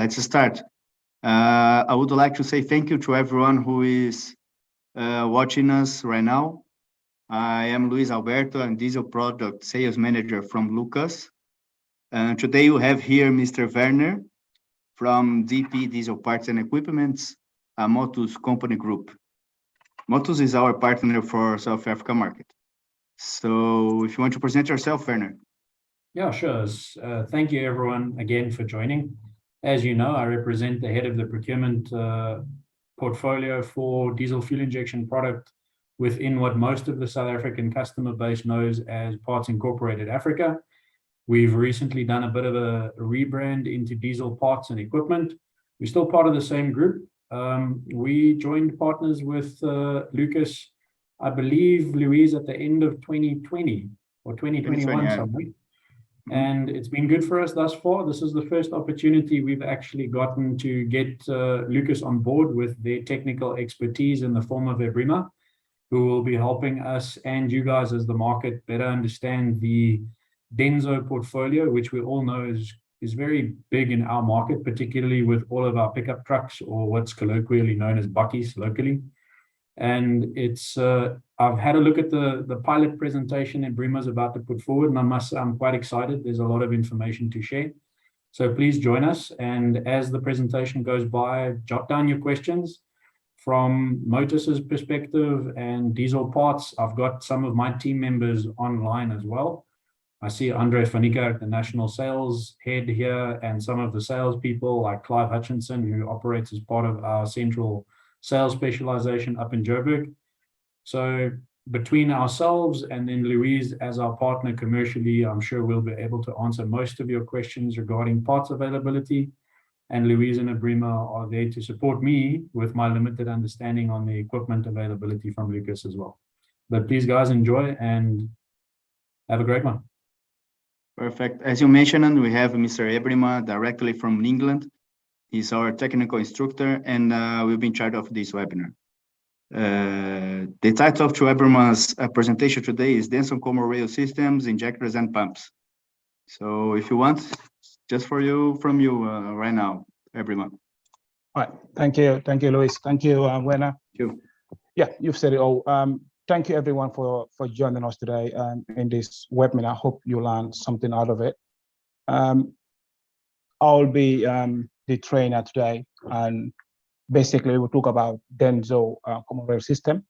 let's start. I would like to say thank you to everyone who is watching us right now. I am Luis Alberto, I'm Diesel Product Sales Manager from Lucas. Today you have here Mr. Werner from DP Diesel Parts and Equipments, a Motus company group. Motus is our partner for South Africa market. So if you want to present yourself, Werner. Yeah, sure. Thank you everyone again for joining. As you know, I represent the head of the procurement portfolio for diesel fuel injection product within what most of the South African customer base knows as Parts Incorporated Africa. We've recently done a bit of a rebrand into Diesel Parts and Equipment. We're still part of the same group. We joined partners with Lucas, I believe, Louise, at the end of 2020 or 2021 somewhere. And it's been good for us thus far. This is the first opportunity we've actually gotten to get Lucas on board with their technical expertise in the form of Ebrima, who will be helping us and you guys as the market better understand the Denso portfolio, which we all know is very big in our market, particularly with all of our pickup trucks, or what's colloquially known as buckies locally. And it's I've had a look at the pilot presentation Ebrima's about to put forward, and I must say I'm quite excited. There's a lot of information to share. So please join us, and as the presentation goes by, jot down your questions from Motus's perspective and Diesel Parts. I've got some of my team members online as well. I see Andre Fanika, the national sales head here, and some of the salespeople like Clive Hutchinson, who operates as part of our central sales specialization up in Joburg. So between ourselves and then Louise as our partner commercially, I'm sure we'll be able to answer most of your questions regarding parts availability. And Louise and Ebrima are there to support me with my limited understanding on the equipment availability from Lucas as well. But please guys, enjoy and have a great one. Perfect. As you mentioned, we have Mr. Ebrima directly from England. He's our technical instructor and will be in charge of this webinar. The title of Ebrima's presentation today is Denso Common Rail Systems, Injectors and Pumps. So if you want, just from you right now, Ebrima. All right. Thank you, Luis. Thank you, Werner. Thank you. Yeah, you've said it all. Thank you everyone for joining us today in this webinar. I hope you learned something out of it. I'll be the trainer today, and basically we'll talk about Denso Common Rail System,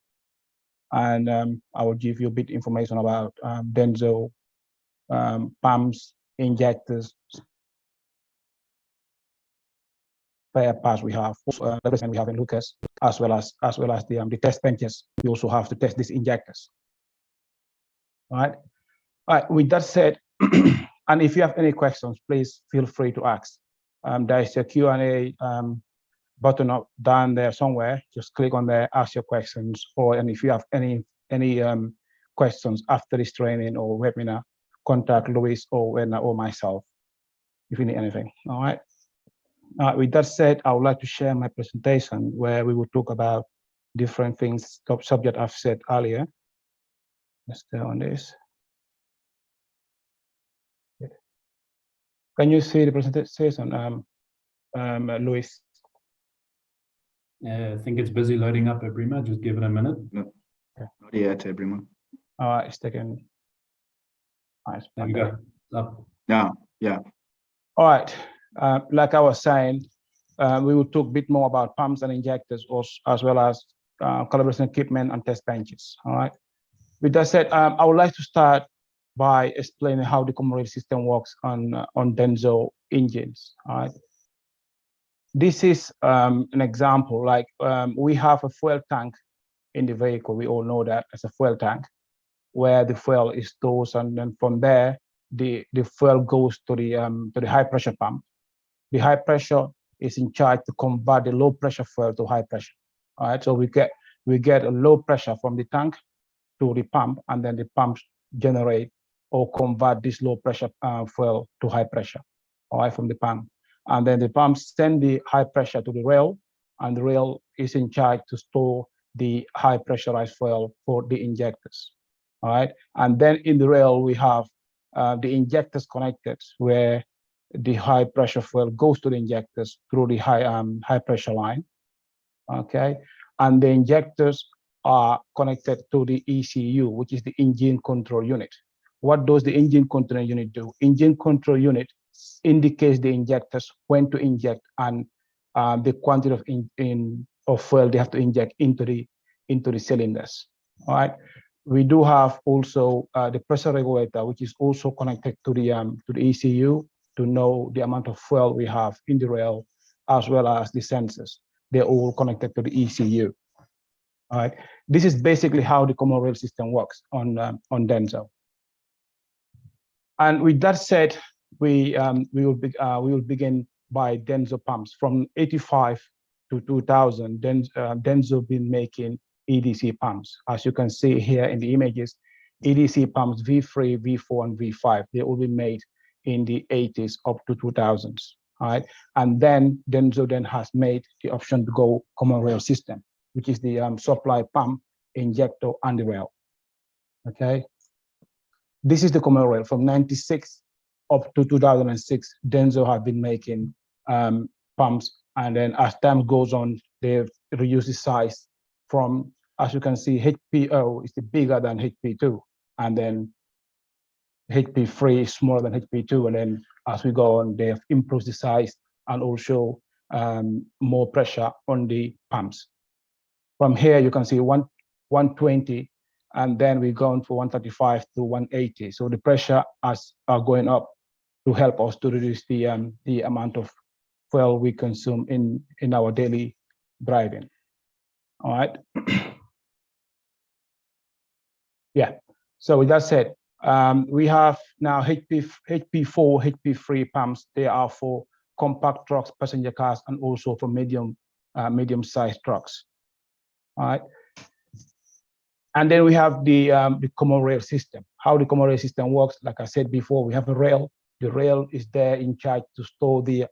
and I will give you a bit information about Denso pumps, injectors, spare parts we have, and we have in Lucas, as well as the test benches. We also have to test these injectors. All right. With that said, and if you have any questions, please feel free to ask. There is a Q&A button up down there somewhere. Just click on there, ask your questions, and if you have any questions after this training or webinar, contact Luis or Werner or myself if you need anything. All right. With that said, I would like to share my presentation where we will talk about different things, top subject I've said earlier. Let's go on this. Can you see the presentation, Luis? I think it's busy loading up, Ebrima. Just give it a minute. No, okay. Not yet, Ebrima. All right, it's taken. Nice. There we go. Up. Yeah. All right. Like I was saying, we will talk a bit more about pumps and injectors, as well as calibration equipment and test benches. All right. With that said, I would like to start by explaining how the common rail system works on Denso engines. All right. This is an example. Like we have a fuel tank in the vehicle. We all know that as a fuel tank, where the fuel is stored, and then from there the fuel goes to the high pressure pump. The high pressure is in charge to convert the low pressure fuel to high pressure. All right. So we get a low pressure from the tank to the pump, and then the pumps generate or convert this low pressure fuel to high pressure, all right, from the pump. And then the pumps send the high pressure to the rail, and the rail is in charge to store the high pressurized fuel for the injectors, all right. And then in the rail we have the injectors connected, where the high pressure fuel goes to the injectors through the high pressure line. Okay, and the injectors are connected to the ECU, which is the engine control unit. What does the engine control unit do? Engine control unit indicates the injectors when to inject and the quantity of fuel they have to inject into the cylinders. All right. We do have also the pressure regulator, which is also connected to the ECU to know the amount of fuel we have in the rail, as well as the sensors. They're all connected to the ECU. All right. This is basically how the common rail system works on Denso. And with that said, we will begin by Denso pumps. From 85 to 2000, Denso been making EDC pumps. As you can see here in the images, EDC pumps V3, V4, and V5. They all been made in the 80s up to 2000s. All right, and then Denso then has made the option to go common rail system, which is the supply pump, injector, and the rail. Okay. This is the common rail from 96 up to 2006. Denso have been making pumps, and then as time goes on, they've reduced the size from, as you can see, HPO is bigger than HP2, and then HP3 is smaller than HP2, and then as we go on, they've improved the size and also more pressure on the pumps. From here, you can see 120. And then we go on for 135 to 180. So the pressure are going up to help us to reduce the amount of fuel we consume in our daily driving. All right. Yeah. So with that said, we have now HP4, HP3 pumps. They are for compact trucks, passenger cars, and also for medium-sized trucks. All right. And then we have the common rail system. How the common rail system works, like I said before, we have a rail. The rail is there in charge to store the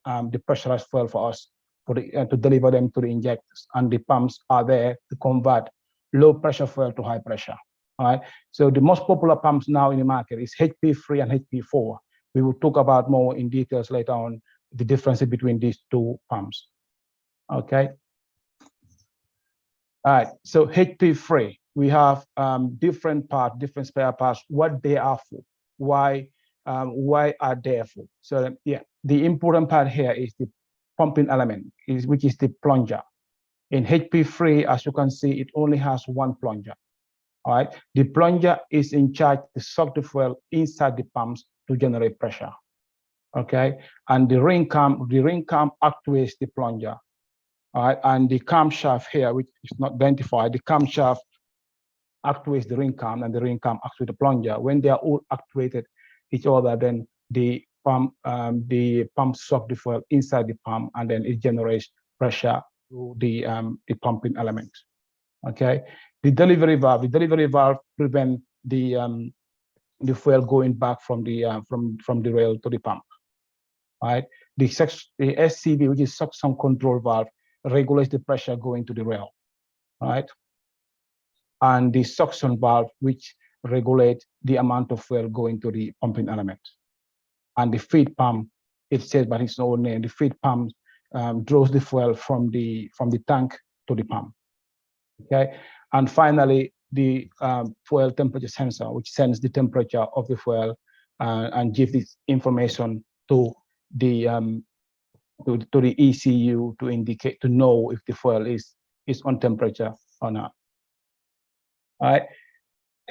pressurized fuel for us to deliver them to the injectors, and the pumps are there to convert low pressure fuel to high pressure. All right. So the most popular pumps now in the market is HP3 and HP4. We will talk about more in details later on the difference between these two pumps. Okay. All right. So HP3. We have different parts, different spare parts, what they are for, why are they for. So yeah, the important part here is the pumping element, which is the plunger. In HP3, as you can see, it only has one plunger. All right, the plunger is in charge to suck the fuel inside the pumps to generate pressure. Okay, and the ring cam actuates the plunger. All right, and the camshaft here, which is not identified, the camshaft actuates the ring cam, and the ring cam actuates the plunger. When they are all actuated each other, then the pump suck the fuel inside the pump, and then it generates pressure through the pumping element. Okay, the delivery valve prevents the fuel going back from the rail to the pump. Right, the SCV, which is suction control valve, regulates the pressure going to the rail. Right. And the suction valve, which regulates the amount of fuel going to the pumping element. And the feed pump, it says by its own name, the feed pump draws the fuel from the tank to the pump. Okay, and finally the fuel temperature sensor, which sends the temperature of the fuel and gives this information to the ECU to know if the fuel is on temperature or not. All right,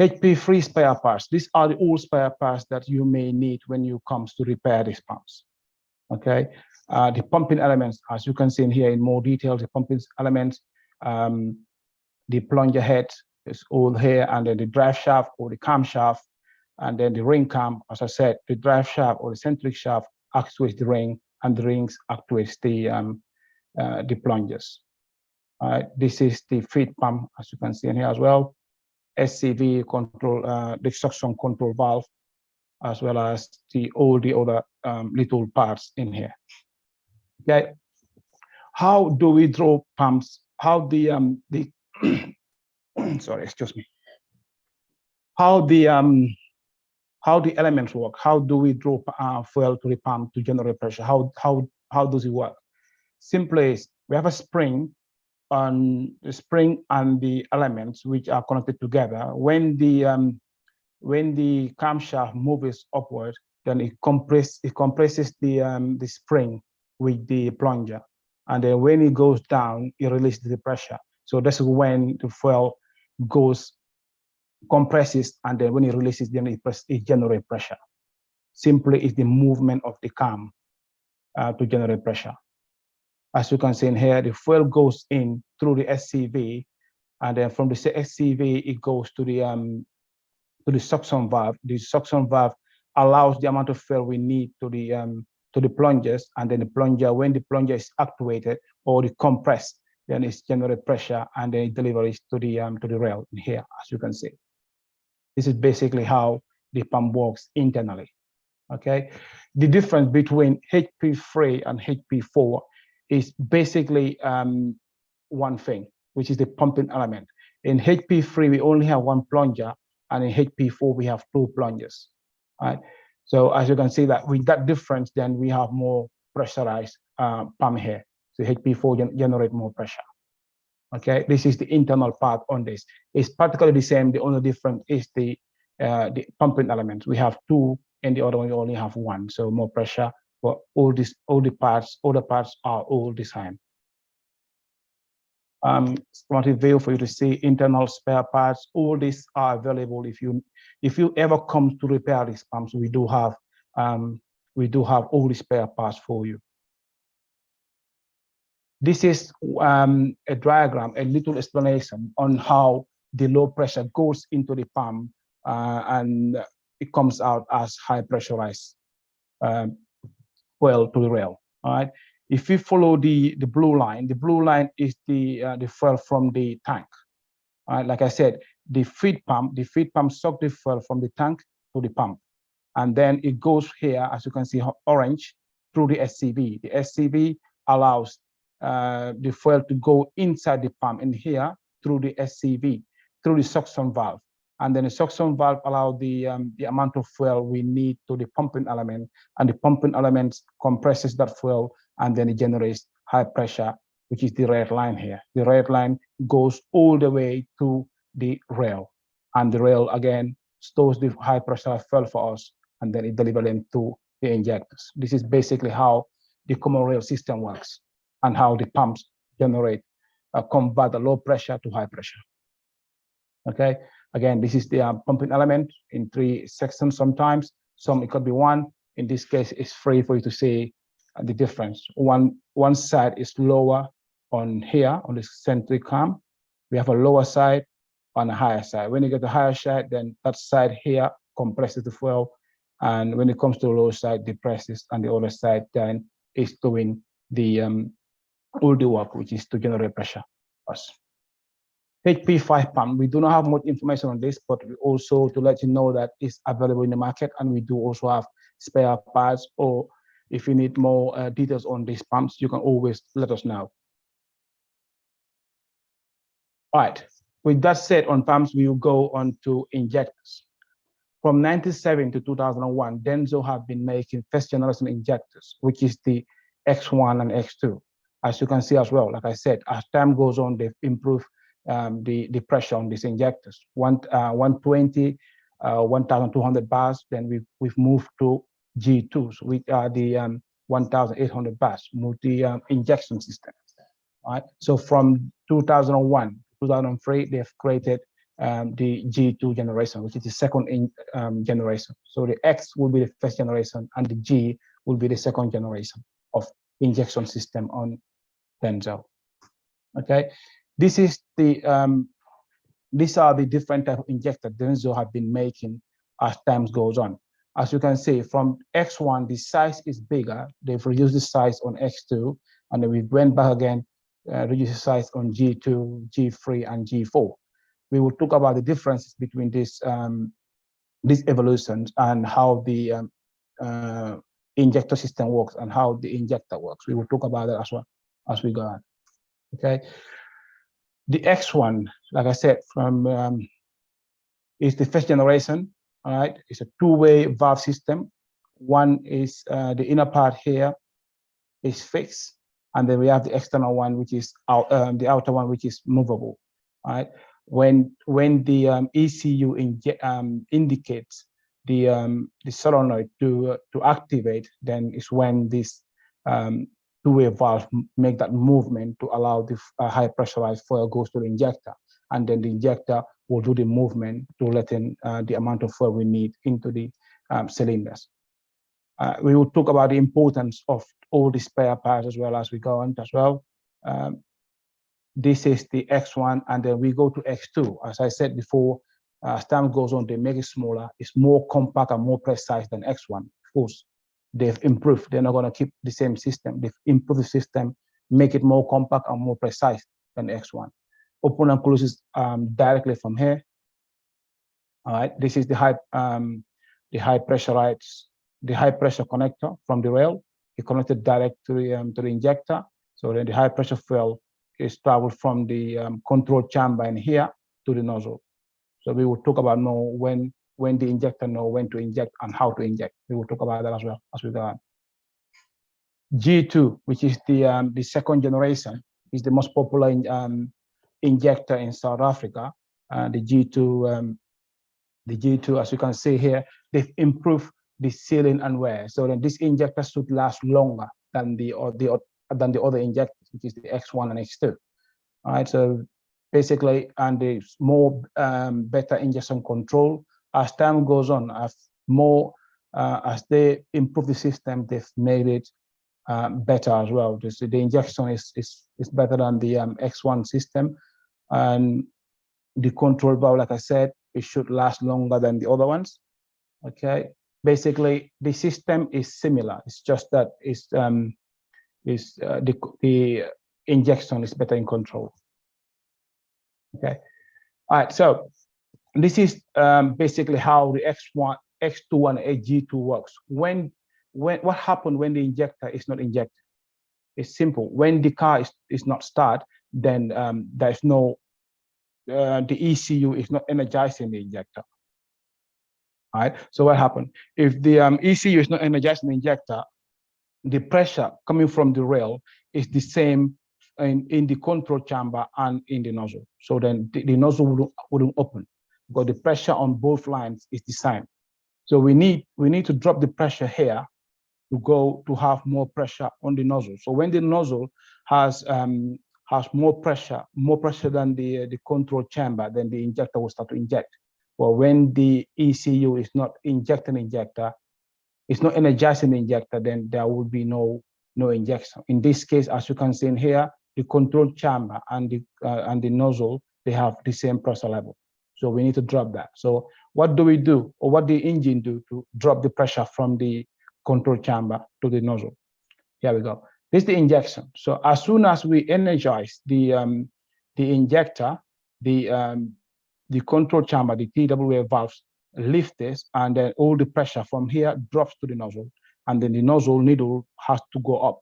HP3 spare parts. These are the all spare parts that you may need when you comes to repair these pumps. Okay, the pumping elements, as you can see in here in more detail, the pumping elements, the plunger head is all here, and then the drive shaft or the camshaft, and then the ring cam. As I said, the drive shaft or the centric shaft actuates the ring, and the rings actuates the plungers. All right, this is the feed pump, as you can see in here as well. SCV control, the suction control valve, as well as all the other little parts in here. Okay, how do we draw pumps? How the sorry, excuse me. How the how the elements work. How do we draw fuel to the pump to generate pressure? How does it work? Simply, we have a spring on the spring and the elements which are connected together. When the camshaft moves upward, then it compresses the spring with the plunger, and then when it goes down, it releases the pressure. So this is when the fuel goes compresses, and then when it releases, then it generates pressure. Simply, it's the movement of the cam to generate pressure. As you can see in here, the fuel goes in through the SCV, and then from the SCV, it goes to the suction valve. The suction valve allows the amount of fuel we need to the plungers, and then the plunger, when the plunger is actuated or the compressed, then it's generate pressure, and then it delivers to the rail in here, as you can see. This is basically how the pump works internally. Okay, the difference between HP3 and HP4 is basically one thing, which is the pumping element. In HP3, we only have one plunger, and in HP4, we have two plungers. Right? So as you can see that with that difference, then we have more pressurized pump here. So HP4 generate more pressure. Okay, this is the internal part on this. It's practically the same. The only difference is the pumping element. We have two, and the other one we only have one. So more pressure, but all the parts are all the same. Wanted view for you to see internal spare parts. All these are available if you ever come to repair these pumps. We do have all the spare parts for you. This is a diagram, a little explanation on how the low pressure goes into the pump and it comes out as high pressurized fuel to the rail. All right. If we follow the blue line is the fuel from the tank. All right. Like I said, the feed pump sucks the fuel from the tank to the pump, and then it goes here, as you can see, orange, through the SCV. The SCV allows the fuel to go inside the pump in here through the SCV, through the suction valve. And then the suction valve allows the amount of fuel we need to the pumping element, and the pumping element compresses that fuel, and then it generates high pressure, which is the red line here. The red line goes all the way to the rail, and the rail again stores the high pressure fuel for us, and then it delivers them to the injectors. This is basically how the common rail system works, and how the pumps generate, convert the low pressure to high pressure. Okay, again, this is the pumping element in 3 sections sometimes. Some it could be one. In this case, it's free for you to see the difference. One side is lower on here, on the centric cam. We have a lower side on a higher side. When you get the higher side, then that side here compresses the fuel. And when it comes to the lower side, depresses, and the other side then is doing the all the work, which is to generate pressure. HP5 pump, we do not have much information on this, but we also to let you know that it's available in the market, and we do also have spare parts, or if you need more details on these pumps, you can always let us know. All right, with that said, on pumps, we will go on to injectors. From 1997 to 2001, Denso have been making first generation injectors, which is the X1 and X2. As you can see as well, like I said, as time goes on, they've improved the pressure on these injectors. 120, 1,200 bars. Then we've moved to G2s, which are the 1,800 bars multi injection system. All right. So from 2001, 2003, they've created the G2 generation, which is the second generation. So the X will be the first generation, and the G will be the second generation of injection system on Denso. Okay. This is the these are the different type of injectors Denso have been making as time goes on. As you can see, from X1, the size is bigger. They've reduced the size on X2, and then we went back again, reduced the size on G2, G3, and G4. We will talk about the differences between these evolutions and how the injector system works and how the injector works. We will talk about that as well as we go on. Okay. The X1, like I said, from is the first generation. All right, it's a two-way valve system. One is the inner part here is fixed, and then we have the external one, which is the outer one, which is movable. All right, when the ECU indicates the solenoid to activate, then it's when this two-way valve make that movement to allow the high pressurized fuel goes to the injector, and then the injector will do the movement to let in the amount of fuel we need into the cylinders. We will talk about the importance of all the spare parts as well as we go on as well. This is the X1, and then we go to X2. As I said before, as time goes on, they make it smaller. It's more compact and more precise than X1. Of course, they've improved. They're not going to keep the same system. They've improved the system, make it more compact and more precise than X1. Open and closes directly from here. All right, this is the high pressure connector from the rail. It connected direct to the injector. So then the high pressure fuel is traveled from the control chamber in here to the nozzle. So we will talk about more when the injector know when to inject and how to inject. We will talk about that as well as we go on. G2, which is the second generation, is the most popular injector in South Africa. The G2, as you can see here, they've improved the sealing and wear. So then this injector should last longer than the other injectors, which is the X1 and X2. All right, so basically, and there's more better injection control as time goes on. As they improve the system, they've made it better as well. The injection is better than the X1 system, and the control valve, like I said, it should last longer than the other ones. Okay, basically the system is similar. It's just that the injection is better in control. Okay, all right. So this is basically how the X1, X2, and G2 works. What happened when the injector is not injected? It's simple. When the car is not start, then there's no the ECU is not energizing the injector. All right. So what happened if the ECU is not energizing the injector? The pressure coming from the rail is the same in the control chamber and in the nozzle. So then the nozzle wouldn't open because the pressure on both lines is the same. So we need to drop the pressure here to have more pressure on the nozzle. So when the nozzle has more pressure than the control chamber, then the injector will start to inject. But when the ECU is not injecting the injector, it's not energizing the injector, then there will be no injection. In this case, as you can see in here, the control chamber and the nozzle, they have the same pressure level. So we need to drop that. So what do we do, or what the engine do to drop the pressure from the control chamber to the nozzle? Here we go. This is the injection. So as soon as we energize the injector, the control chamber, the TWA valves lift this, and then all the pressure from here drops to the nozzle, and then the nozzle needle has to go up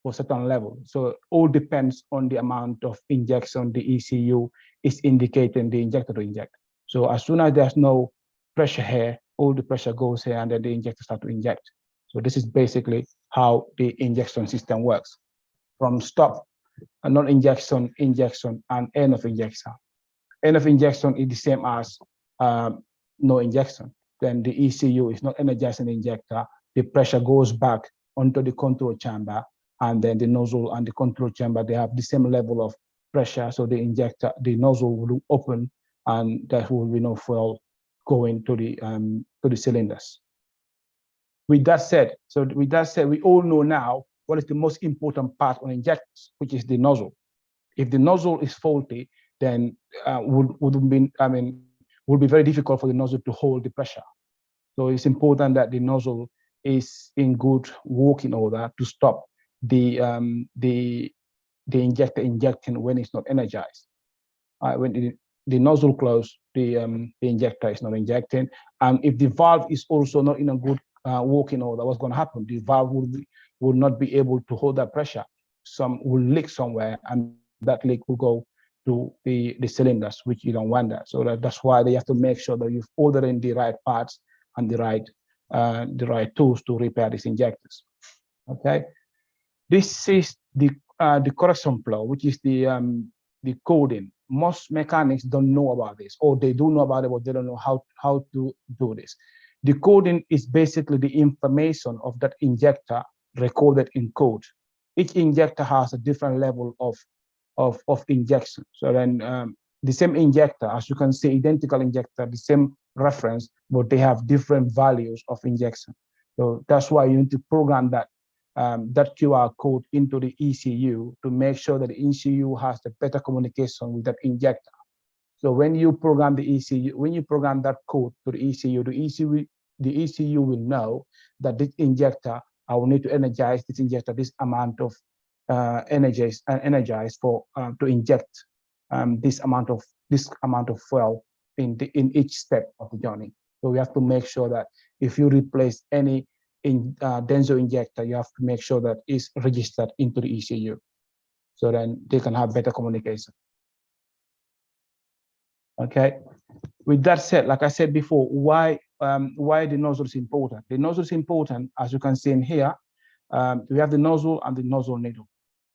for a certain level. So all depends on the amount of injection the ECU is indicating the injector to inject. So as soon as there's no pressure here, all the pressure goes here, and then the injector starts to inject. So this is basically how the injection system works. From stop, non-injection, injection, and end of injection. End of injection is the same as no injection. Then the ECU is not energizing the injector. The pressure goes back onto the control chamber, and then the nozzle and the control chamber, they have the same level of pressure. So the nozzle will open, and there will be no fuel going to the cylinders. With that said, we all know now what is the most important part on injectors, which is the nozzle. If the nozzle is faulty, then would be very difficult for the nozzle to hold the pressure. So it's important that the nozzle is in good working order to stop the injector injecting when it's not energized. When the nozzle closed, the injector is not injecting, and if the valve is also not in a good working order, what's going to happen? The valve will not be able to hold that pressure. Some will leak somewhere, and that leak will go to the cylinders, which you don't want that. So that's why they have to make sure that you've ordered in the right parts and the right tools to repair these injectors. Okay, this is the correction flow, which is the coding. Most mechanics don't know about this, or they do know about it, but they don't know how to do this. The coding is basically the information of that injector recorded in code. Each injector has a different level of injection. So then the same injector, as you can see, identical injector, the same reference, but they have different values of injection. So that's why you need to program that QR code into the ECU to make sure that the ECU has the better communication with that injector. So when you program the ECU, when you program that code to the ECU, the ECU will know that this injector, I will need to energize this injector this amount of energize for to inject this amount of fuel in each step of the journey. So we have to make sure that if you replace any Denso injector, you have to make sure that it's registered into the ECU, so then they can have better communication. Okay. With that said, like I said before, why the nozzle is important? The nozzle is important, as you can see in here. We have the nozzle and the nozzle needle.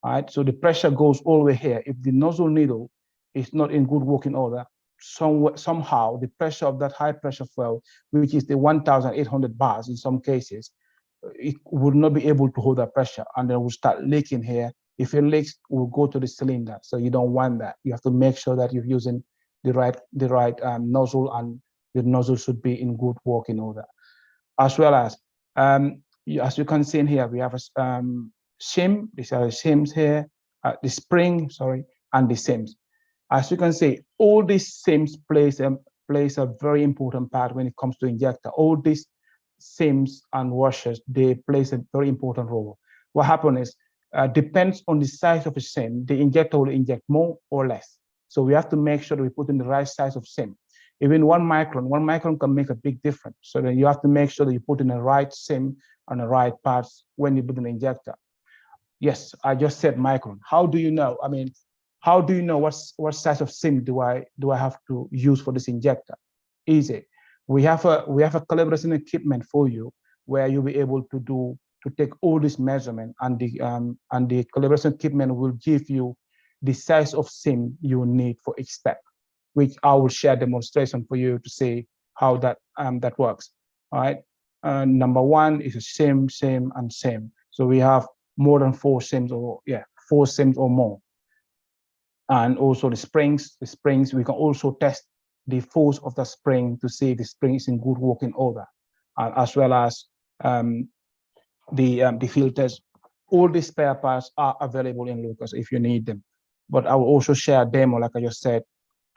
All right. So the pressure goes all the way here. If the nozzle needle is not in good working order, somehow the pressure of that high pressure fuel, which is the 1,800 bars in some cases, it would not be able to hold that pressure, and then will start leaking here. If it leaks, it will go to the cylinder. So you don't want that. You have to make sure that you're using the right nozzle, and the nozzle should be in good working order. As well as you can see in here, we have a shim. These are the shims here, the spring, sorry, and the sims. As you can see, all these sims plays a very important part when it comes to injector. All these sims and washers, they plays a very important role. What happens is, depends on the size of a sim, the injector will inject more or less. So we have to make sure that we put in the right size of sim. Even 1 micron can make a big difference. So then you have to make sure that you put in the right sim and the right parts when you put an injector. Yes, I just said micron. How do you know? I mean, how do you know what size of sim do I have to use for this injector? Easy. We have a calibration equipment for you where you'll be able to take all this measurement, and the calibration equipment will give you the size of sim you need for each step, which I will share a demonstration for you to see how that works. All right. Number 1 is a sim, and sim. So we have more than 4 sims, or 4 sims or more. And also the springs, we can also test the force of the spring to see the spring is in good working order, as well as the filters. All these spare parts are available in Lucas if you need them. But I will also share a demo, like I just said,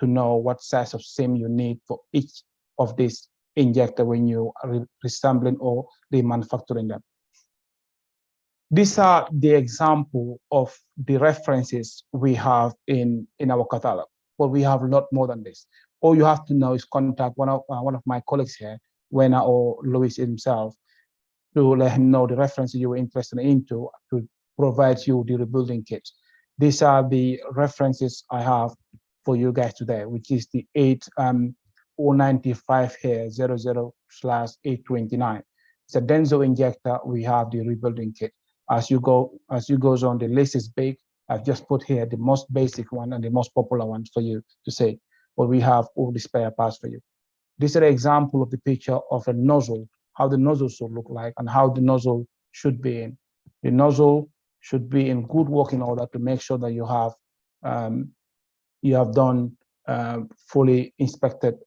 to know what size of sim you need for each of these injector when you are reassembling or remanufacturing them. These are the example of the references we have in our catalog, but we have a lot more than this. All you have to know is contact one of my colleagues here, Wena or Luis himself, to let him know the references you were interested into to provide you the rebuilding kits. These are the references I have for you guys today, which is the 095 here, 00/829. It's a Denso injector. We have the rebuilding kit. As you go on, the list is big. I've just put here the most basic one and the most popular ones for you to see, but we have all the spare parts for you. This is an example of the picture of a nozzle, how the nozzle should look like and how the nozzle should be in. The nozzle should be in good working order to make sure that you have done fully inspected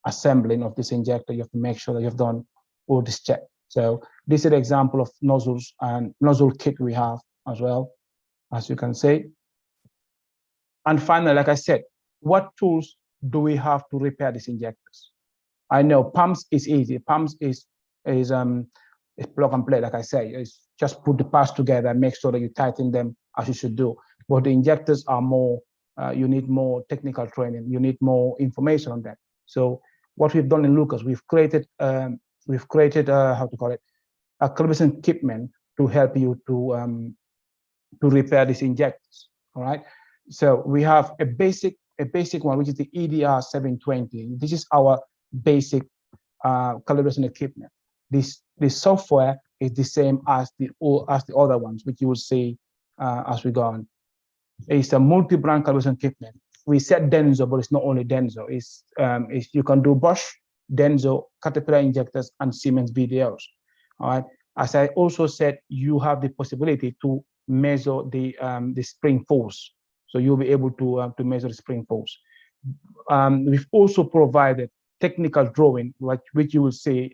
assembling of this injector. You have to make sure that you've done all this check. So this is an example of nozzles and nozzle kit we have as well, as you can see. And finally, like I said, what tools do we have to repair these injectors? I know pumps is easy. Pumps is plug and play, like I say. It's just put the parts together and make sure that you tighten them as you should do. But the injectors are more, you need more technical training. You need more information on that. So what we've done in Lucas, we've created how to call it, a calibration equipment to help you to repair these injectors. All right. So we have a basic one, which is the EDR 720. This is our basic calibration equipment. This software is the same as the other ones, which you will see as we go on. It's a multi-brand calibration equipment. We said Denso, but it's not only Denso. It's you can do Bosch, Denso, Caterpillar injectors, and Siemens VDOs. All right. As I also said, you have the possibility to measure the spring force. So you'll be able to measure the spring force. We've also provided technical drawing, which you will see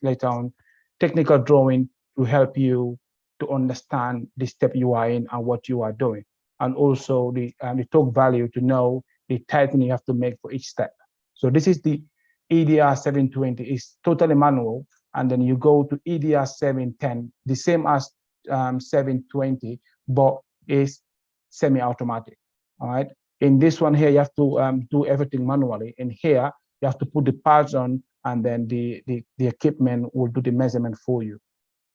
later on, technical drawing to help you to understand the step you are in and what you are doing, and also the torque value to know the tightening you have to make for each step. So this is the EDR 720. It's totally manual, and then you go to EDR 710, the same as 720, but it's semi-automatic. All right. In this one here, you have to do everything manually. In here, you have to put the parts on, and then the equipment will do the measurement for you.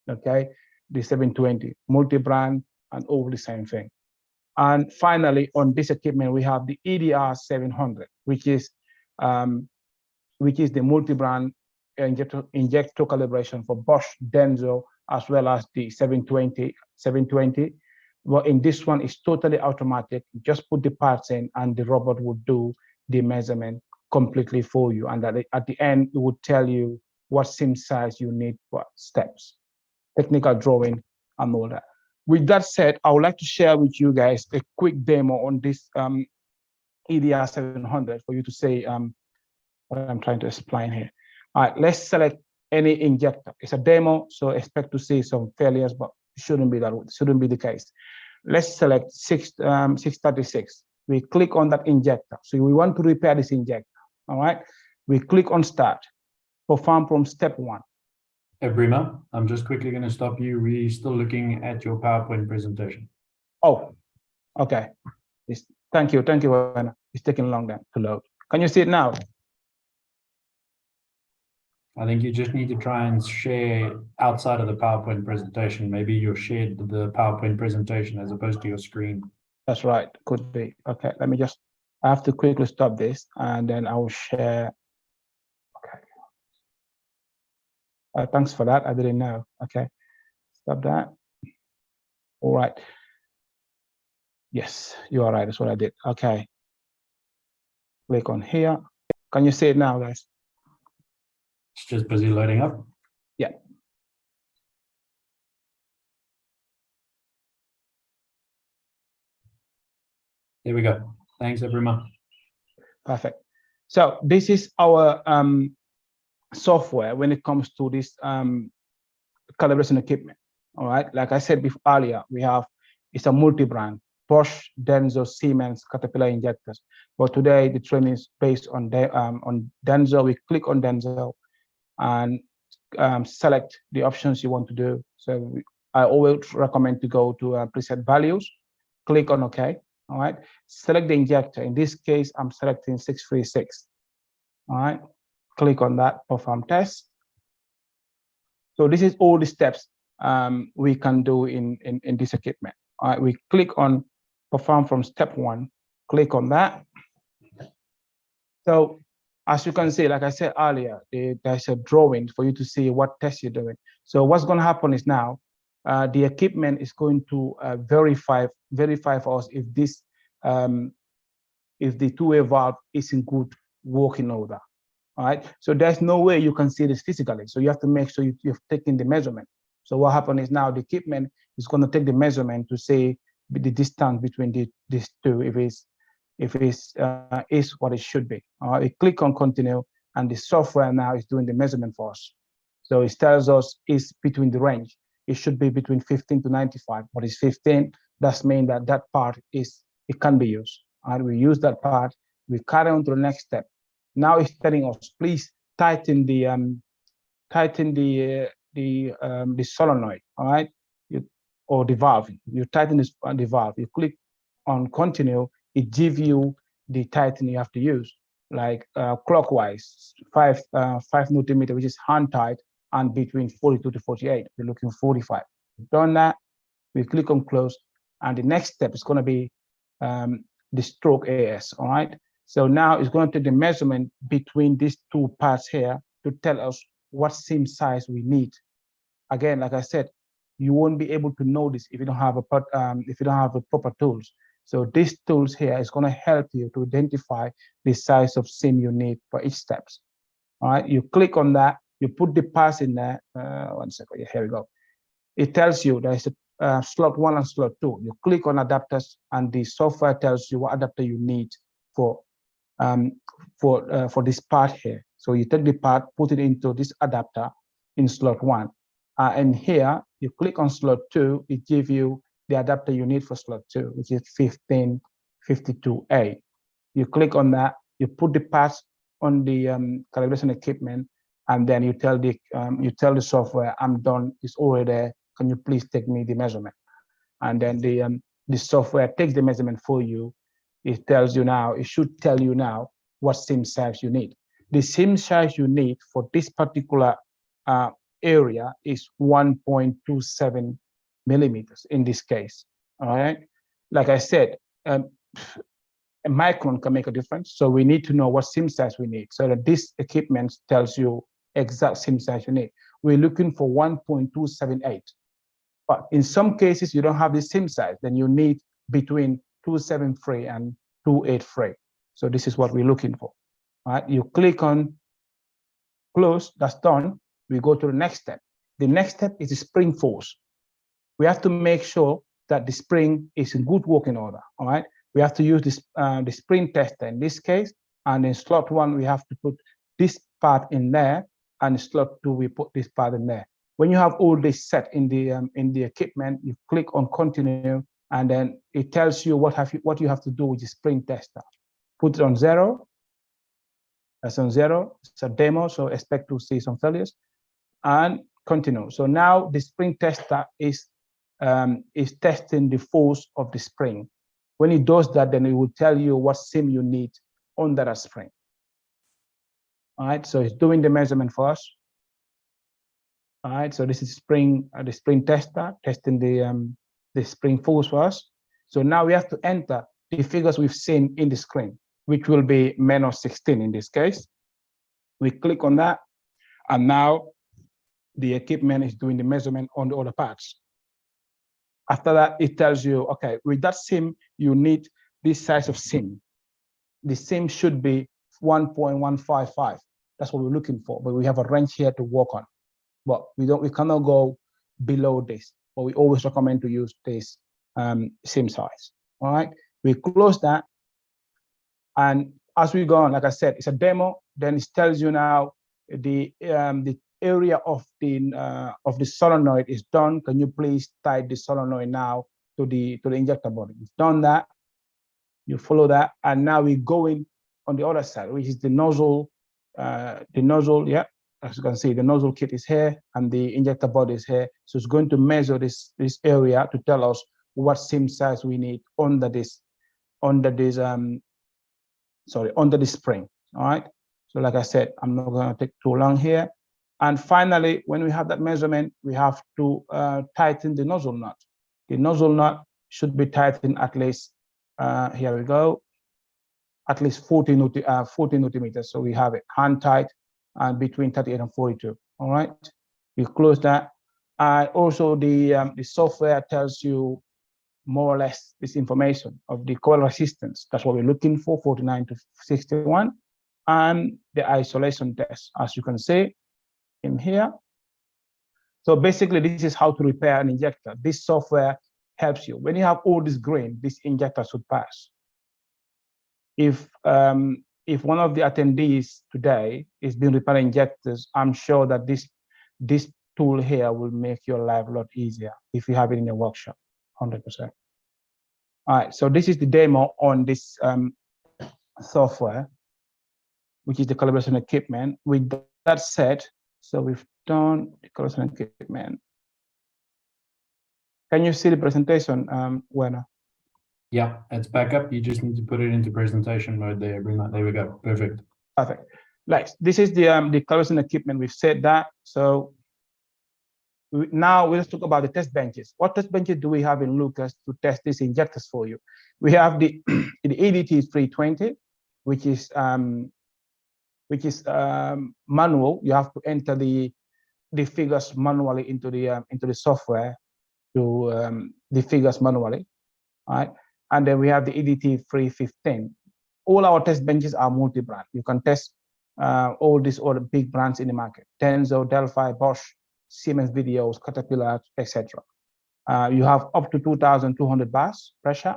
Okay, the 720 multi-brand and all the same thing. And finally, on this equipment, we have the EDR 700, which is the multi-brand injector calibration for Bosch, Denso, as well as the 720. Well, in this one, it's totally automatic. Just put the parts in, and the robot will do the measurement completely for you. And at the end, it would tell you what sim size you need for steps, technical drawing, and all that. With that said, I would like to share with you guys a quick demo on this EDR 700 for you to see what I'm trying to explain here. All right, let's select any injector. It's a demo, so expect to see some failures, but it shouldn't be the case. Let's select 636. We click on that injector. So we want to repair this injector. All right. We click on start. Perform from step 1. Ebrima, I'm just quickly going to stop you. We're still looking at your PowerPoint presentation. Oh, okay. Thank you. Werner. It's taking long then to load. Can you see it now? I think you just need to try and share outside of the PowerPoint presentation. Maybe you shared the PowerPoint presentation as opposed to your screen. That's right. Could be. Okay. Let me I have to quickly stop this, and then I will share. Okay. Thanks for that. I didn't know. Okay. Stop that. All right. Yes, you are right. That's what I did. Okay. Click on here. Can you see it now, guys? It's just busy loading up. Yeah. There we go. Thanks, Ebrima. Perfect. So this is our software when it comes to this calibration equipment. All right. Like I said before earlier, it's a multi-brand: Bosch, Denso, Siemens, Caterpillar injectors. But today the training is based on Denso. We click on Denso and select the options you want to do. So I always recommend to go to preset values, click on OK. All right, select the injector. In this case, I'm selecting 636. All right, click on that, perform test. So this is all the steps we can do in this equipment. All right, we click on perform from step 1, click on that. So as you can see, like I said earlier, there's a drawing for you to see what test you're doing. So what's going to happen is now the equipment is going to verify for us if this if the two-way valve is in good working order. All right. So there's no way you can see this physically. So you have to make sure you've taken the measurement. So what happens is now the equipment is going to take the measurement to see the distance between these two, if it is what it should be. All right. We click on continue, and the software now is doing the measurement for us. So it tells us it's between the range. It should be between 15 to 95. But it's 15. That means that part it can be used. All right. We use that part. We carry on to the next step. Now it's telling us, please tighten the solenoid, all right, or the valve. You tighten the valve. You click on continue. It gives you the tightening you have to use, like clockwise, 5 millimeter, which is hand tight, and between 42 to 48. We're looking 45. We've done that. We click on close, and the next step is going to be the stroke AS, all right? So now it's going to take the measurement between these two parts here to tell us what seam size we need. Again, like I said, you won't be able to know this if you don't have the proper tools. So these tools here is going to help you to identify the size of seam you need for each steps. All right, you click on that, you put the parts in there. 1 second, here we go. It tells you there's a slot 1 and slot 2. You click on adapters, and the software tells you what adapter you need for this part here. So you take the part, put it into this adapter in slot 1. And here, you click on slot 2, it gives you the adapter you need for slot 2, which is 1552A. You click on that, you put the parts on the calibration equipment, and then you tell the software, I'm done, it's already there, can you please take me the measurement? And then the software takes the measurement for you. It tells you now, it should tell you now what seam size you need. The seam size you need for this particular area is 1.27 millimeters in this case, all right? Like I said, a micron can make a difference, so we need to know what seam size we need, so that this equipment tells you exact seam size you need. We're looking for 1.278, but in some cases you don't have the seam size, then you need between 273 and 283. So this is what we're looking for. All right, you click on close, that's done. We go to the next step. The next step is the spring force. We have to make sure that the spring is in good working order, all right? We have to use this, the spring tester in this case, and in slot 1, we have to put this part in there, and in slot 2, we put this part in there. When you have all this set in the equipment, you click on continue, and then it tells you what you have to do with the spring tester. Put it on 0. That's on 0. It's a demo, so expect to see some failures. And continue. So now the spring tester is testing the force of the spring. When it does that, then it will tell you what seam you need under that spring. All right, so it's doing the measurement for us. All right, so this is the spring tester testing the spring force for us. So now we have to enter the figures we've seen in the screen, which will be -16 in this case. We click on that, and now the equipment is doing the measurement on the other parts. After that, it tells you, okay, with that seam, you need this size of seam. The seam should be 1.155. That's what we're looking for, but we have a range here to work on. But we cannot go below this, but we always recommend to use this seam size. All right, we close that, and as we go on, like I said, it's a demo. Then it tells you now the area of the solenoid is done. Can you please tie the solenoid now to the injector body? It's done that. You follow that, and now we're going on the other side, which is the nozzle. Yeah, as you can see, the nozzle kit is here, and the injector body is here. So it's going to measure this area to tell us what seam size we need under the spring. All right. So like I said, I'm not going to take too long here. And finally, when we have that measurement, we have to tighten the nozzle nut. The nozzle nut should be tightened at least, here we go, at least 40 newton-meters. So we have it hand tight and between 38 and 42. All right, we close that. Also, the software tells you more or less this information of the coil resistance. That's what we're looking for, 49 to 61, and the isolation test, as you can see in here. So basically, this is how to repair an injector. This software helps you. When you have all this grain, this injector should pass. If one of the attendees today is been repairing injectors, I'm sure that this tool here will make your life a lot easier if you have it in your workshop, 100%. All right, so this is the demo on this software, which is the calibration equipment. With that said, so we've done the calibration equipment. Can you see the presentation, Werner? Yeah, it's back up. You just need to put it into presentation mode there, Ebrima. There we go. Perfect. Perfect. Like, this is the calibration equipment. We've said that. So now let's talk about the test benches. What test benches do we have in Lucas to test these injectors for you? We have the the EDT 320, which is manual. You have to enter the figures manually into the software to the figures manually, right? And then we have the EDT 315. All our test benches are multi-brand. You can test all these other big brands in the market: Denso, Delphi, Bosch, Siemens Videos, Caterpillar, etc. You have up to 2,200 bars pressure,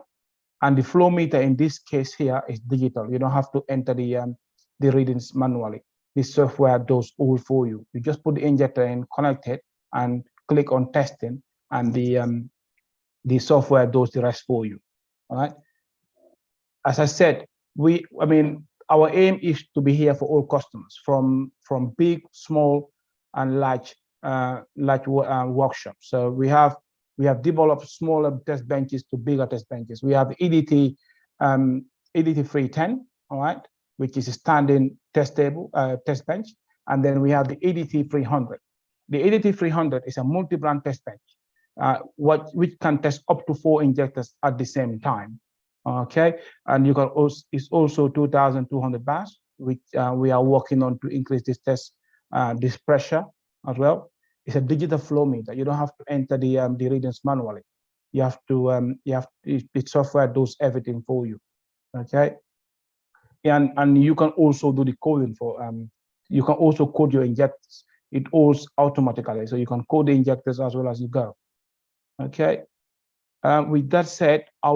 and the flow meter in this case here is digital. You don't have to enter the readings manually. The software does all for you. You just put the injector in, connect it, and click on testing, and the software does the rest for you. All right. As I said, our aim is to be here for all customers, from big, small, and large workshops. So we have developed smaller test benches to bigger test benches. We have EDT 310, all right, which is a standing test table test bench, and then we have the EDT 300. The EDT 300 is a multi-brand test bench, which can test up to 4 injectors at the same time. Okay, and you can also, it's also 2,200 bars, which we are working on to increase this pressure as well. It's a digital flow meter. You don't have to enter the readings manually. You have to the software does everything for you. Okay, and you can also do the coding for you can also code your injectors. It all automatically, so you can code the injectors as well as you go. Okay, with that said, I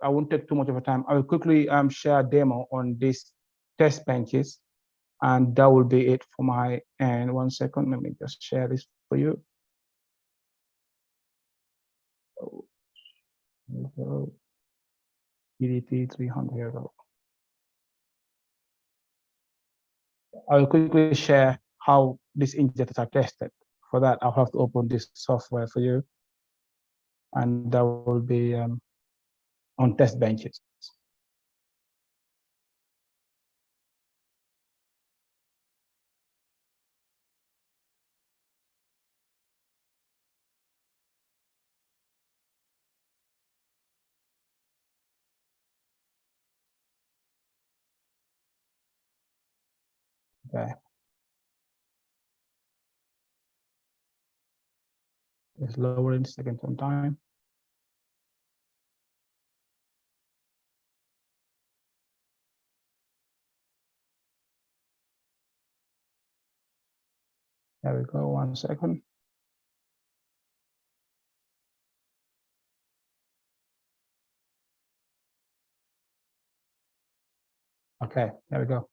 won't take too much of a time. I will quickly share a demo on these test benches, and that will be it for my end. 1 second, let me just share this for you. Here we go. EDT 300, here we go. I will quickly share how these injectors are tested. For that, I'll have to open this software for you, and that will be on test benches. Okay. It's lowering, taking some time. There we go, 1 second. Okay, there we go.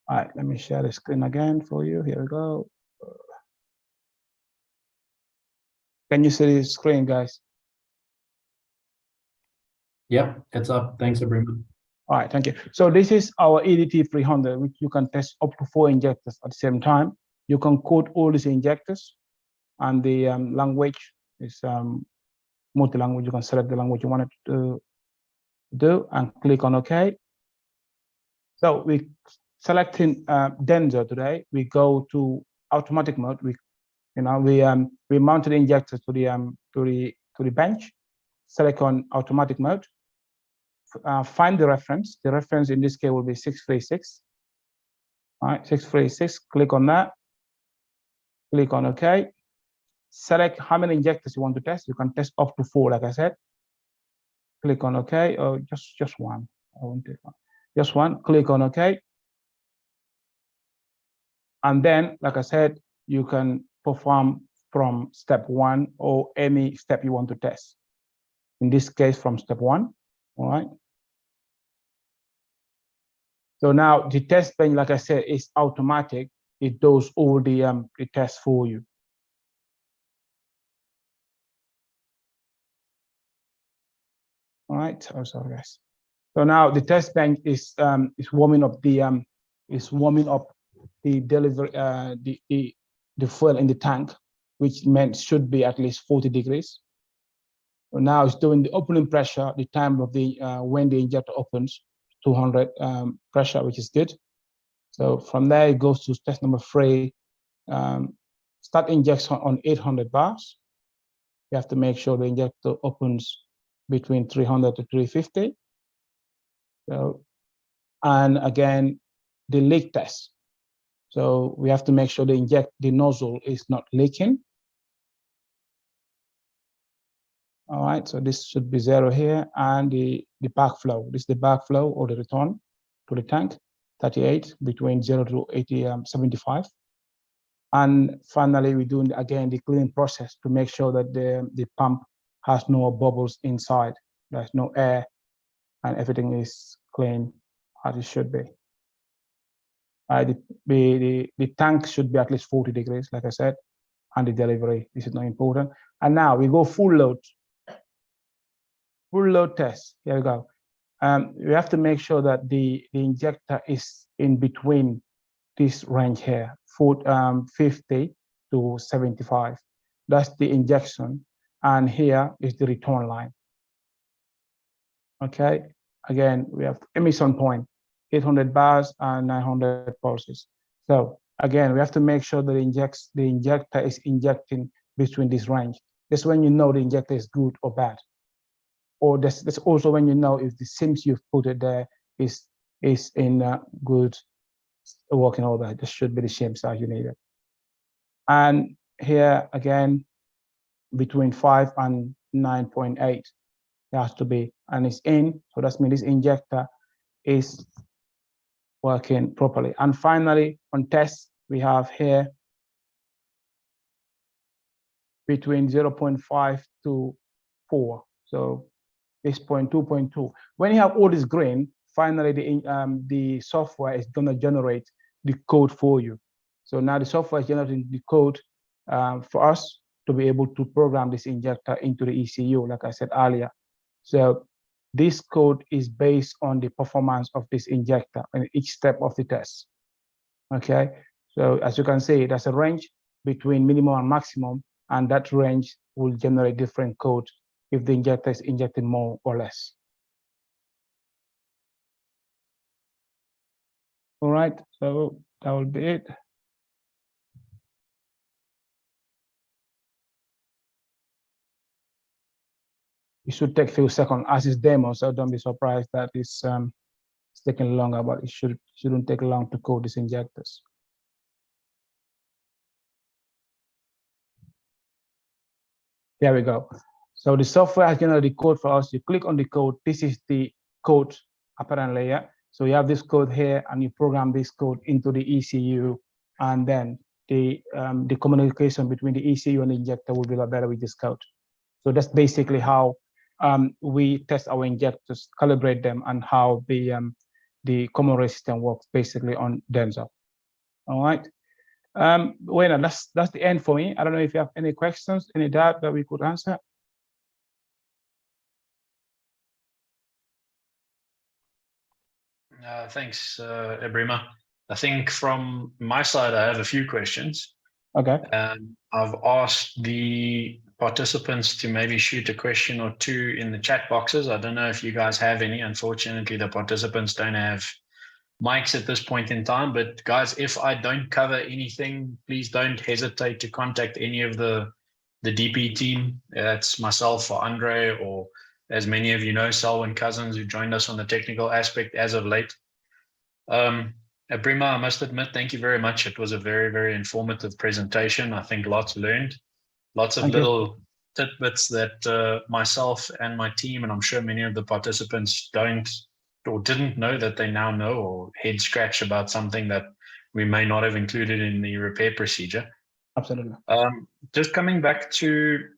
All right, let me share the screen again for you. Here we go. Can you see the screen, guys? Yep, it's up. Thanks, Ebrima. All right, thank you. So this is our EDT 300, which you can test up to 4 injectors at the same time. You can code all these injectors, and the language is multi-language. You can select the language you want it to do and click on OK. So we selecting Denso today. We go to automatic mode. We mounted the injectors to the bench. Select on automatic mode. Find the reference. The reference in this case will be 636. All right, 636. Click on that. Click on OK. Select how many injectors you want to test. You can test up to 4, like I said. Click on OK, or just one. I won't take one. Just one. Click on OK. And then, like I said, you can perform from step 1 or any step you want to test. In this case, from step 1. All right. So now the test bench, like I said, is automatic. It does all the tests for you. All right. Oh, sorry, guys. So now the test bench is warming up the delivery the fuel in the tank, which meant should be at least 40 degrees. So now it's doing the opening pressure, the time of the when the injector opens, 200 pressure, which is good. So from there it goes to test number 3. Start injection on 800 bars. You have to make sure the injector opens between 300 to 350. So, and again, the leak test. So we have to make sure the nozzle is not leaking. All right, so this should be 0 here, and the backflow. This is the backflow or the return to the tank, 38 between 0 to 75. And finally, we're doing again the cleaning process to make sure that the pump has no bubbles inside. There's no air, and everything is clean as it should be. The tank should be at least 40 degrees, like I said, and the delivery. This is not important. And now we go full load. Full load test. Here we go. We have to make sure that the injector is in between this range here, 50 to 75. That's the injection. And here is the return line. Okay. Again, we have emission point, 800 bars and 900 pulses. So again, we have to make sure that the injector is injecting between this range. That's when you know the injector is good or bad. Or that's also when you know if the sims you've put it there is in good working order. This should be the same size you need it. And here again, between 5 and 9.8, it has to be, and it's in. So that means this injector is working properly. And finally, on test, we have here between 0.5 to 4. So it's 0.2. When you have all this green, finally the software is going to generate the code for you. So now the software is generating the code for us to be able to program this injector into the ECU, like I said earlier. So this code is based on the performance of this injector in each step of the test. Okay, so as you can see, there's a range between minimum and maximum, and that range will generate different code if the injector is injecting more or less. All right, so that will be it. It should take a few seconds as it's demo, so don't be surprised that it's taking longer, but it shouldn't take long to code these injectors. There we go. So the software has generated the code for us. You click on the code. This is the code apparent layer. So you have this code here, and you program this code into the ECU, and then the communication between the ECU and the injector will be better with this code. So that's basically how we test our injectors, calibrate them, and how the common rail system works basically on Denso. All right. Well, that's the end for me. I don't know if you have any questions, any doubt that we could answer. Thanks, Ebrima. I think from my side, I have a few questions. Okay. I've asked the participants to maybe shoot a question or two in the chat boxes. I don't know if you guys have any. Unfortunately, the participants don't have mics at this point in time. But guys, if I don't cover anything, please don't hesitate to contact any of the DP team. That's myself or Andre, or as many of you know, Selwyn Cousins, who joined us on the technical aspect as of late. Ebrima, I must admit, thank you very much. It was a very, very informative presentation. I think lots learned, lots of little tidbits that myself and my team, and I'm sure many of the participants don't or didn't know that they now know, or head scratch about something that we may not have included in the repair procedure. Absolutely. Just coming back to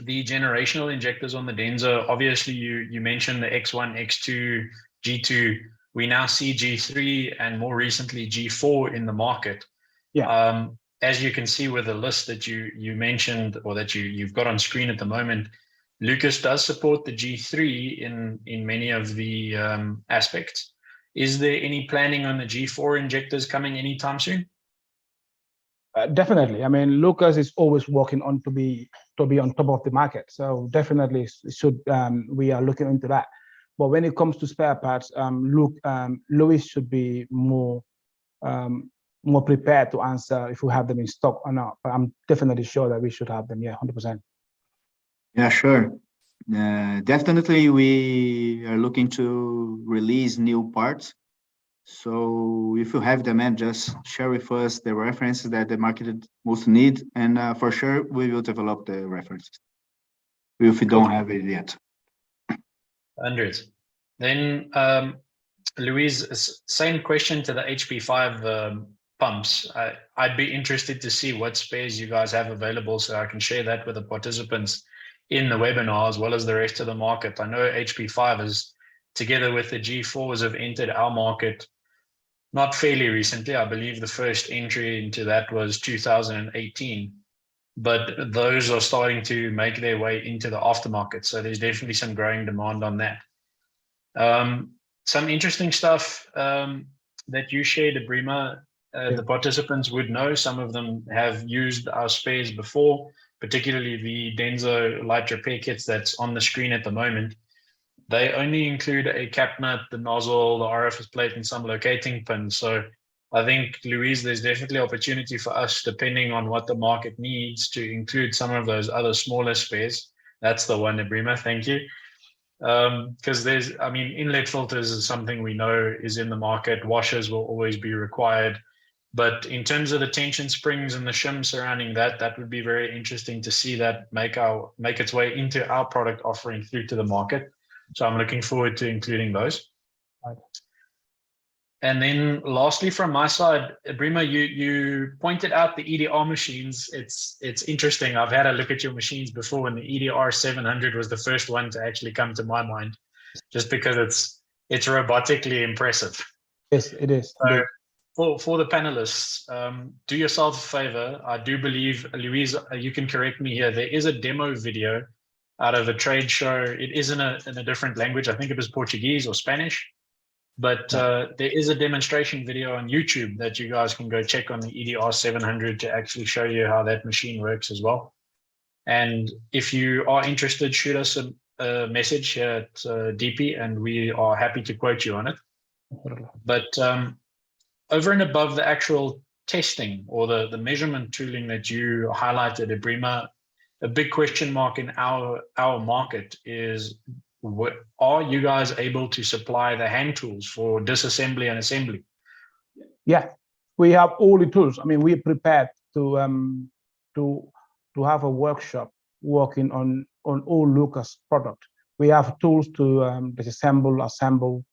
the generational injectors on the Denso, obviously you mentioned the X1, X2, G2. We now see G3 and more recently G4 in the market. Yeah. As you can see with the list that you mentioned, or that you've got on screen at the moment, Lucas does support the G3 in many of the aspects. Is there any planning on the G4 injectors coming anytime soon? Definitely. I mean, Lucas is always working on to be on top of the market. So definitely should we are looking into that. But when it comes to spare parts, Louis should be more prepared to answer if we have them in stock or not. But I'm definitely sure that we should have them. Yeah, 100%. Yeah, sure. Definitely, we are looking to release new parts. So if you have demand, just share with us the references that the market most need, and for sure we will develop the references if we don't have it yet. Hundreds. Then, Louise, same question to the HP5 pumps. I'd be interested to see what spares you guys have available so I can share that with the participants in the webinar as well as the rest of the market. I know HP5 is, together with the G4s, have entered our market not fairly recently. I believe the first entry into that was 2018. But those are starting to make their way into the aftermarket. So there's definitely some growing demand on that. Some interesting stuff that you shared, Ebrima, the participants would know. Some of them have used our spares before, particularly the Denso light repair kits that's on the screen at the moment. They only include a cap nut, the nozzle, the RFS plate, and some locating pins. So I think, Louise, there's definitely opportunity for us, depending on what the market needs, to include some of those other smaller spares. That's the one, Ebrima, thank you. Because inlet filters is something we know is in the market. Washers will always be required. But in terms of the tension springs and the shim surrounding that, that would be very interesting to see that make its way into our product offering through to the market. So I'm looking forward to including those. Right. And then lastly, from my side, Ebrima, you pointed out the EDR machines. It's interesting. I've had a look at your machines before, and the EDR 700 was the first one to actually come to my mind, just because it's robotically impressive. Yes, it is. So for the panelists, do yourself a favor. I do believe, Louise, you can correct me here. There is a demo video out of a trade show. It is in a different language. I think it was Portuguese or Spanish. But there is a demonstration video on YouTube that you guys can go check on the EDR 700 to actually show you how that machine works as well. And if you are interested, shoot us a message here at DP, and we are happy to quote you on it. But over and above the actual testing or the measurement tooling that you highlighted, Ebrima, a big question mark in our market is, are you guys able to supply the hand tools for disassembly and assembly? Yeah, we have all the tools. I mean, we're prepared to have a workshop working on all Lucas product. We have tools to disassemble, assemble,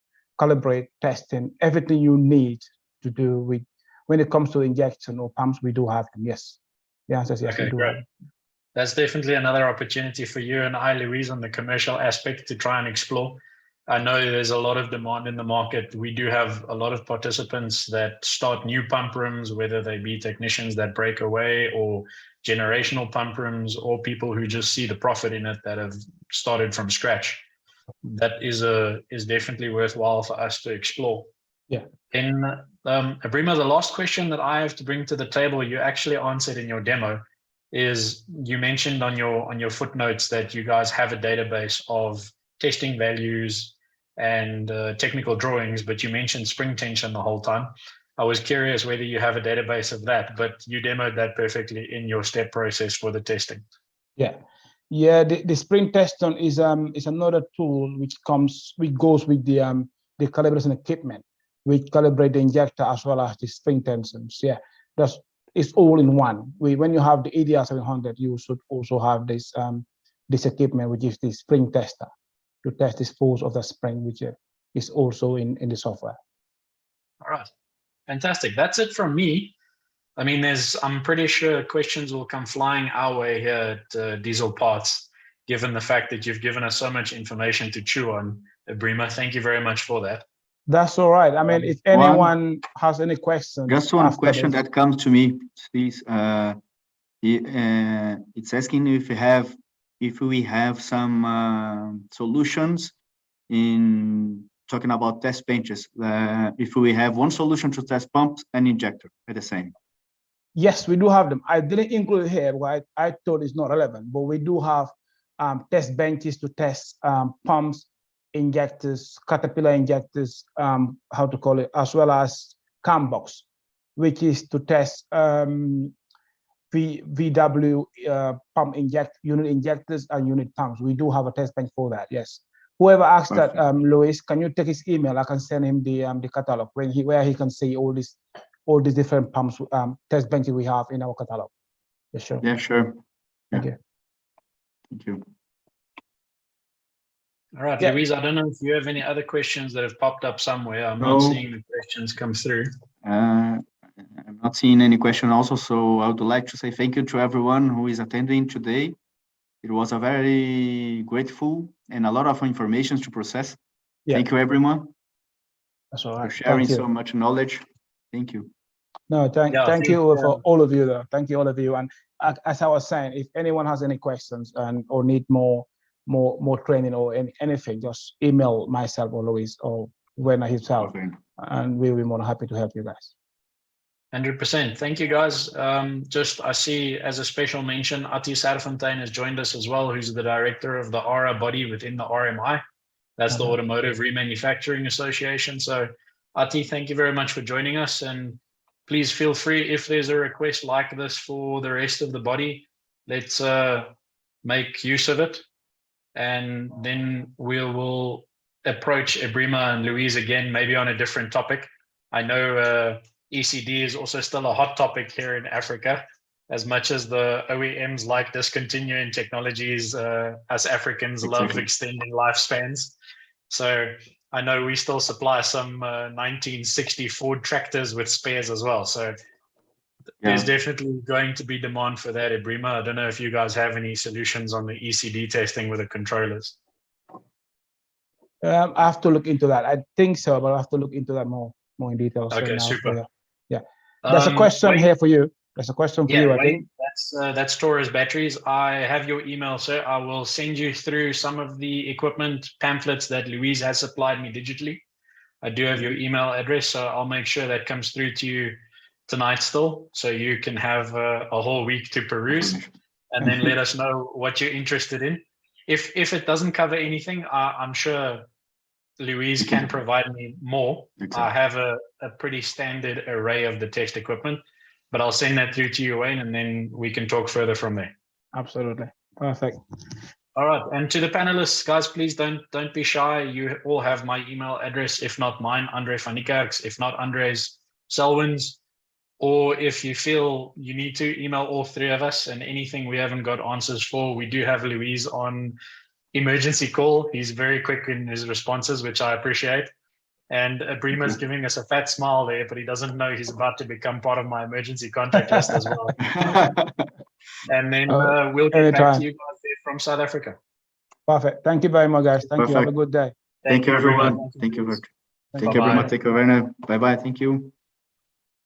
calibrate, testing, everything you need to do with when it comes to injection or pumps. We do have them. Yes, the answer is yes. Okay, we do great. have them. That's definitely another opportunity for you and I, Louise, on the commercial aspect to try and explore. I know there's a lot of demand in the market. We do have a lot of participants that start new pump rooms, whether they be technicians that break away or generational pump rooms, or people who just see the profit in it that have started from scratch. That is definitely worthwhile for us to explore. Yeah. And Ebrima, the last question that I have to bring to the table, you actually answered in your demo, is you mentioned on your footnotes that you guys have a database of testing values and technical drawings, but you mentioned spring tension the whole time. I was curious whether you have a database of that, but you demoed that perfectly in your step process for the testing. Yeah. The spring tension is another tool which goes with the calibration equipment, which calibrate the injector as well as the spring tensions. Yeah, it's all in one. When you have the EDR 700, you should also have this equipment, which is the spring tester, to test the force of the spring, which is also in the software. All right, fantastic. That's it from me. I mean, I'm pretty sure questions will come flying our way here at Diesel Parts, given the fact that you've given us so much information to chew on. Ebrima, thank you very much for that. That's all right. I mean, if anyone has any questions. Just one question that comes to me, please. It's asking if we have some solutions in talking about test benches. If we have one solution to test pumps and injector at the same. Yes, we do have them. I didn't include it here, right? I thought it's not relevant, but we do have test benches to test pumps, injectors, caterpillar injectors, as well as cam box, which is to test VW pump unit injectors and unit pumps. We do have a test bench for that. Yes. Whoever asked that, Luis, can you take his email? I can send him the catalog where he can see all these different pumps test benches we have in our catalog. Yeah, sure. Yeah, sure. Thank you. Thank you. All right, Yeah. Louise, I don't know if you have any other questions that have popped up somewhere. I'm No. not seeing the questions come through. I'm not seeing any question also, so I would like to say thank you to everyone who is attending today. It was a very grateful and a lot of information to process. Yeah. Thank you, everyone, That's all for right. sharing Thank you. so much knowledge. Thank you. No, thank Yeah, you for all of you though. Thank you all of you. And as I was saying, if anyone has any questions or need more training or anything, just email myself or Luis or Werner himself, Okay. and we'll be more than happy to help you guys. 100%. Thank you, guys. Just I see as a special mention, Ati Sarfontein has joined us as well, who's the director of the ARA body within the RMI. That's the Automotive Remanufacturing Association. So, Ati, thank you very much for joining us. And please feel free, if there's a request like this for the rest of the body, let's make use of it. And then we will approach Ebrima and Louise again, maybe on a different topic. I know ECD is also still a hot topic here in Africa. As much as the OEMs like discontinuing technologies, us Africans love extending lifespans. So I know we still supply some 1960 Ford tractors with spares as well. So there's definitely going to be demand for that, Ebrima. I don't know if you guys have any solutions on the ECD testing with the controllers. I have to look into that. I think so, but I have to look into that more in detail. Okay, super. Yeah. There's a question here for you. There's a question for you, I think. That's Torres batteries. I have your email, sir. I will send you through some of the equipment pamphlets that Louise has supplied me digitally. I do have your email address, so I'll make sure that comes through to you tonight still, so you can have a whole week to peruse and then let us know what you're interested in. If it doesn't cover anything, I'm sure Louise can provide me more. I have a pretty standard array of the test equipment, but I'll send that through to you, Wayne, and then we can talk further from there. Absolutely. Perfect. All right. And to the panelists, guys, please don't be shy. You all have my email address, if not mine, Andre van Niekerk's, if not Andre's Selwyn's. Or if you feel you need to, email all three of us, and anything we haven't got answers for, we do have Louise on emergency call. He's very quick in his responses, which I appreciate. And Ebrima's giving us a fat smile there, but he doesn't know he's about to become part of my emergency contact list as well. And then we'll get back to you guys there from South Africa. Perfect. Thank you very much, guys. Thank you. Have a good day. Thank you, everyone. Thank you, Ebrima. Take care. Bye-bye. Thank you.